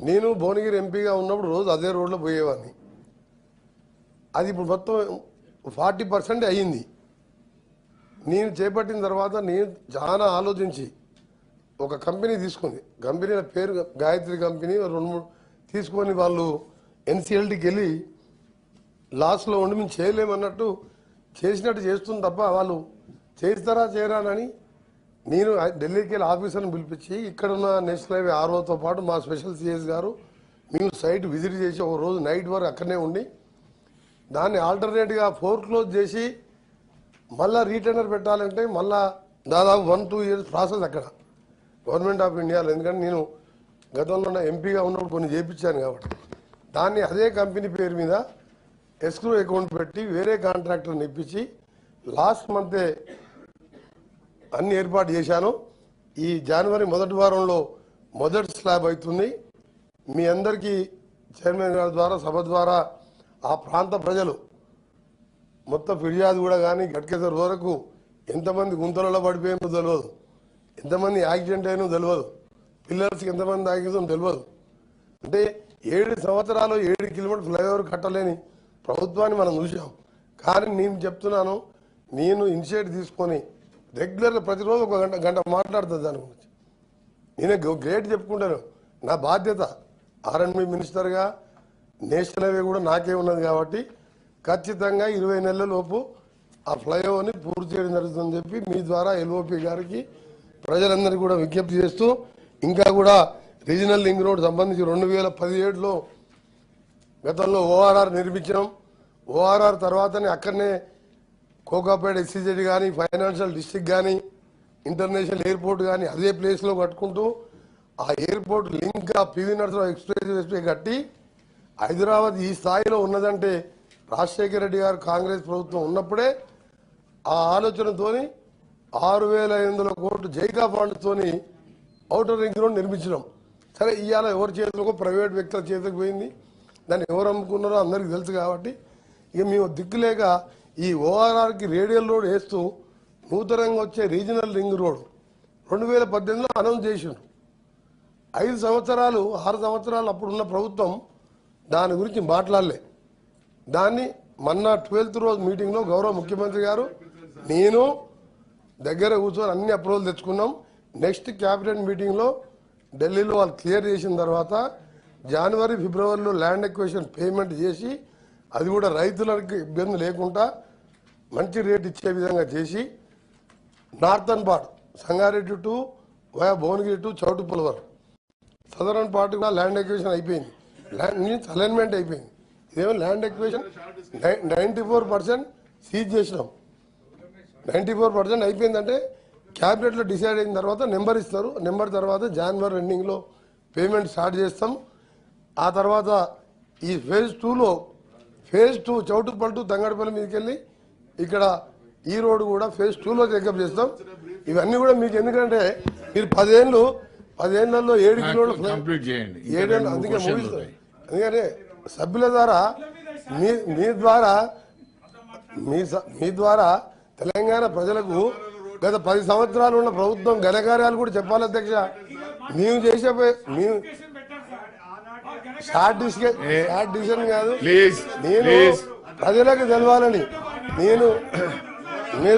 నేను భువనగిరి ఎంపీగా ఉన్నప్పుడు రోజు అదే రోడ్లో పోయేవాడిని. అది ఇప్పుడు మొత్తం 40% అయ్యింది. నేను చేపట్టిన తర్వాత నేను చాలా ఆలోచించి ఒక కంపెనీ తీసుకుంది. కంపెనీ పేరు గాయత్రి కంపెనీ 2-3 తీసుకొని వాళ్ళు ఎన్సిఎల్టీకి వెళ్ళి లాస్ట్లో ఉండి మేము చేయలేమన్నట్టు చేసినట్టు చేస్తుంది తప్ప వాళ్ళు చేస్తారా చేయరానని నేను ఢిల్లీకి వెళ్ళి ఆఫీసర్ని పిలిపించి ఇక్కడున్న నేషనల్ హైవే ఆర్ఓతో పాటు మా స్పెషల్ సిఎస్ గారు మేము సైట్ విజిట్ చేసి ఒక రోజు నైట్ వరకు అక్కడనే ఉండి దాన్ని ఆల్టర్నేట్గా ఫోర్క్లోజ్ చేసి మళ్ళీ రీటెండర్ పెట్టాలంటే మళ్ళా దాదాపు 1-2 ఇయర్స్ ప్రాసెస్ అక్కడ గవర్నమెంట్ ఆఫ్ ఇండియాలో. ఎందుకంటే నేను గతంలో ఎంపీగా ఉన్నప్పుడు కొన్ని చేయించాను కాబట్టి దాన్ని అదే కంపెనీ పేరు మీద ఎస్క్రూ అకౌంట్ పెట్టి వేరే కాంట్రాక్టర్ని ఇప్పించి లాస్ట్ మంతే అన్ని ఏర్పాటు చేశాను. ఈ జనవరి మొదటి వారంలో మొదటి స్లాబ్ అవుతుంది. మీ అందరికీ చైర్మన్ గారి ద్వారా సభ ద్వారా ఆ ప్రాంత ప్రజలు మొత్తం ఫిర్యాదు కూడా కానీ గట్కేసర్ వరకు ఎంతమంది గుంతలలో పడిపోయిందో తెలియదు, ఎంతమంది యాక్సిడెంట్ అయినో తెలియదు, పిల్లర్స్కి ఎంతమంది ఆగిందో తెలియదు. అంటే 7 సంవత్సరాలు 7 కిలోమీటర్ ఫ్లైఓవర్ కట్టలేని ప్రభుత్వాన్ని మనం చూసాం. కానీ నేను చెప్తున్నాను, నేను ఇనిషియేటివ్ తీసుకొని రెగ్యులర్గా ప్రతిరోజు ఒక గంట మాట్లాడుతుంది దాని గురించి. నేనే గ్రేట్ చెప్పుకుంటాను. నా బాధ్యత ఆర్ఎండ్బి మినిస్టర్గా నేషనల్ హైవే కూడా నాకే ఉన్నది కాబట్టి ఖచ్చితంగా 20 నెలల లోపు ఆ ఫ్లైఓవర్ని పూర్తి చేయడం జరుగుతుందని చెప్పి మీ ద్వారా ఎల్ఓపి గారికి ప్రజలందరికీ కూడా విజ్ఞప్తి చేస్తూ, ఇంకా కూడా రీజనల్ లింక్ రోడ్ సంబంధించి 2017లో గతంలో ఓఆర్ఆర్ నిర్మించడం, ఓఆర్ఆర్ తర్వాతనే అక్కడనే కోకాపేట ఎస్సీజెడ్ కానీ ఫైనాన్షియల్ డిస్ట్రిక్ట్ కానీ ఇంటర్నేషనల్ ఎయిర్పోర్ట్ కానీ అదే ప్లేస్లో కట్టుకుంటూ ఆ ఎయిర్పోర్ట్ లింక్గా పివి నరసింహరావు ఎక్స్ప్రెస్ వే కట్టి హైదరాబాద్ ఈ స్థాయిలో ఉన్నదంటే రాజశేఖర రెడ్డి గారు కాంగ్రెస్ ప్రభుత్వం ఉన్నప్పుడే ఆ ఆలోచనతో 6,500 కోట్లు జైకా ఫండ్తోని ఔటర్ రింగ్ రోడ్ నిర్మించడం. సరే ఇవాళ ఎవరి చేతులకు ప్రైవేట్ వ్యక్తుల చేతికి పోయింది, దాన్ని ఎవరు అమ్ముకున్నారో అందరికీ తెలుసు. కాబట్టి ఇక మేము దిక్కులేక ఈ ఓఆర్ఆర్కి రేడియల్ రోడ్ వేస్తూ నూతనంగా వచ్చే రీజనల్ రింగ్ రోడ్ 2018లో అనౌన్స్ చేసిండు. 6 సంవత్సరాలు అప్పుడున్న ప్రభుత్వం దాని గురించి మాట్లాడలే. దాన్ని మొన్న 12th రోజు మీటింగ్లో గౌరవ ముఖ్యమంత్రి గారు నేను దగ్గర కూర్చొని అన్ని అప్రూవల్ తెచ్చుకున్నాం. నెక్స్ట్ క్యాబినెట్ మీటింగ్లో ఢిల్లీలో వాళ్ళు క్లియర్ చేసిన తర్వాత జనవరి ఫిబ్రవరిలో ల్యాండ్ ఎక్విజిషన్ పేమెంట్ చేసి అది కూడా రైతులకు ఇబ్బంది లేకుండా మంచి రేట్ ఇచ్చే విధంగా చేసి northern part Sangareddy to via Bhuvanagiri to Choutuppal southern part కూడా ల్యాండ్ ఎక్విజిషన్ అయిపోయింది, ల్యాండ్ అలైన్మెంట్ అయిపోయింది. ఇదేమో ల్యాండ్ ఎక్విజిషన్ 94% సీజ్ చేసినాం. 94% అయిపోయిందంటే క్యాబినెట్లో డిసైడ్ అయిన తర్వాత నెంబర్ ఇస్తారు. నెంబర్ తర్వాత జనవరి ఎండింగ్లో పేమెంట్ స్టార్ట్ చేస్తాం. ఆ తర్వాత ఈ ఫేజ్ 2 చౌటుప్పల్ టు తంగడపల్లి మీదకి వెళ్ళి ఇక్కడ ఈ రోడ్డు కూడా ఫేజ్ 2లో చెకప్ చేస్తాం. ఇవన్నీ కూడా మీకు ఎందుకంటే మీరు 10 ఏళ్ళలో 7 కిలోమీటర్లు కంప్లీట్ చేయండి. 7 ఏళ్ళు అందుకే ముగిస్తుంది. అందుకని సభ్యుల ద్వారా మీ ద్వారా తెలంగాణ ప్రజలకు గత 10 సంవత్సరాలు ఉన్న ప్రభుత్వం ఘనకార్యాలు కూడా చెప్పాలి అధ్యక్ష. మేము చేసే మేము షార్ట్ డిసిషన్ కాదు, నేను ప్రజలకు తెలవాలని మీరు మీ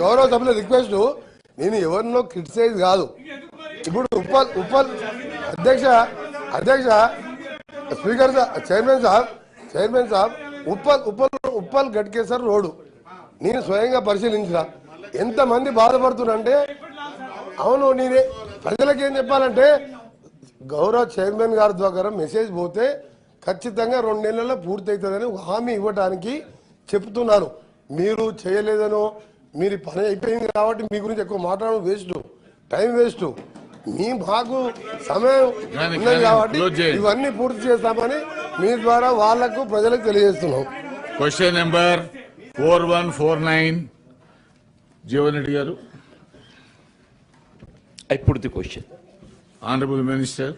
గౌరవ సభ్యుల రిక్వెస్ట్. నేను ఎవరినో క్రిటిసైజ్ కాదు. ఇప్పుడు ఉప్పల్ అధ్యక్ష స్పీకర్ చైర్మన్ సాబ్ ఉప్పల్ గట్కేసర్ రోడ్డు నేను స్వయంగా పరిశీలించిన ఎంతమంది బాధపడుతున్నారంటే, అవును నేనే ప్రజలకు ఏం చెప్పాలంటే గౌరవ చైర్మన్ గారి ద్వారా మెసేజ్ పోతే ఖచ్చితంగా 2 నెలల్లో పూర్తి అవుతుందని హామీ ఇవ్వడానికి చెప్తున్నాను. మీరు చేయలేదనో మీరు పని అయిపోయింది కాబట్టి మీ గురించి ఎక్కువ మాట్లాడడం వేస్ట్, టైం వేస్ట్. మాకు సమయం ఉన్నది కాబట్టి ఇవన్నీ పూర్తి చేస్తామని మీ ద్వారా వాళ్లకు ప్రజలకు తెలియజేస్తున్నాం. క్వశ్చన్ నెంబర్ 4149 జీవన్ రెడ్డి గారు. I put the question. Honorable Minister.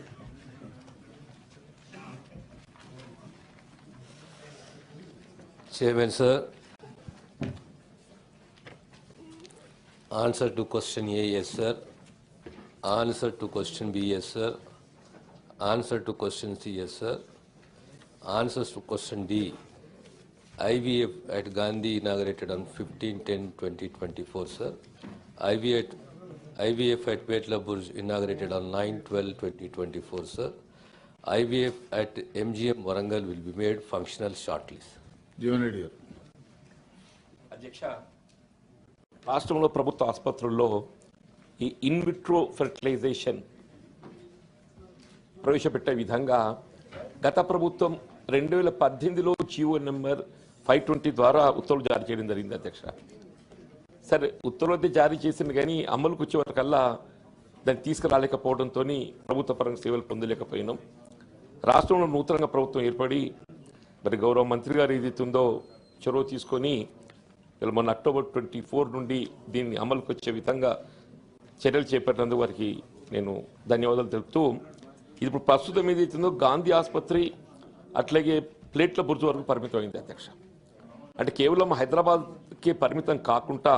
Chairman sir, answer to question A, yes sir. Answer to question B, yes, sir. Answer to question C, yes, sir. Answers to question D. IVF at Gandhi inaugurated on 15/10/2024, sir. IVF at Betla Burj inaugurated on 9/12/2024, sir. IVF at MGM Warangal will be made functional shortly, sir. Jeevan Reddy గారు. అధ్యక్ష, రాష్ట్రంలో ప్రభుత్వ ఆసుపత్రుల్లో ఈ in vitro fertilisation ప్రవేశపెట్టే విధంగా గత ప్రభుత్వం 2018లో జీవో నెంబర్ 520 ద్వారా ఉత్తర్వులు జారీ చేయడం జరిగింది అధ్యక్ష. సరే, ఉత్తర్వులు అయితే జారీ చేసింది కానీ అమలుకు వచ్చే వరకల్లా దాన్ని తీసుకురాలేకపోవడంతో ప్రభుత్వ పరంగా సేవలు పొందలేకపోయినాం. రాష్ట్రంలో నూతనంగా ప్రభుత్వం ఏర్పడి మరి గౌరవ మంత్రి గారు ఏదైతుందో చొరవ తీసుకొని మొన్న అక్టోబర్ 24 నుండి దీన్ని అమలుకు వచ్చే విధంగా చర్యలు చేపట్టినందుకు వారికి నేను ధన్యవాదాలు తెలుపుతూ, ఇది ఇప్పుడు ప్రస్తుతం ఏదైతుందో గాంధీ ఆసుపత్రి అట్లాగే ప్లేట్ల బుర్జు వరకు పరిమితం అయింది అధ్యక్ష. అంటే కేవలం హైదరాబాద్కి పరిమితం కాకుండా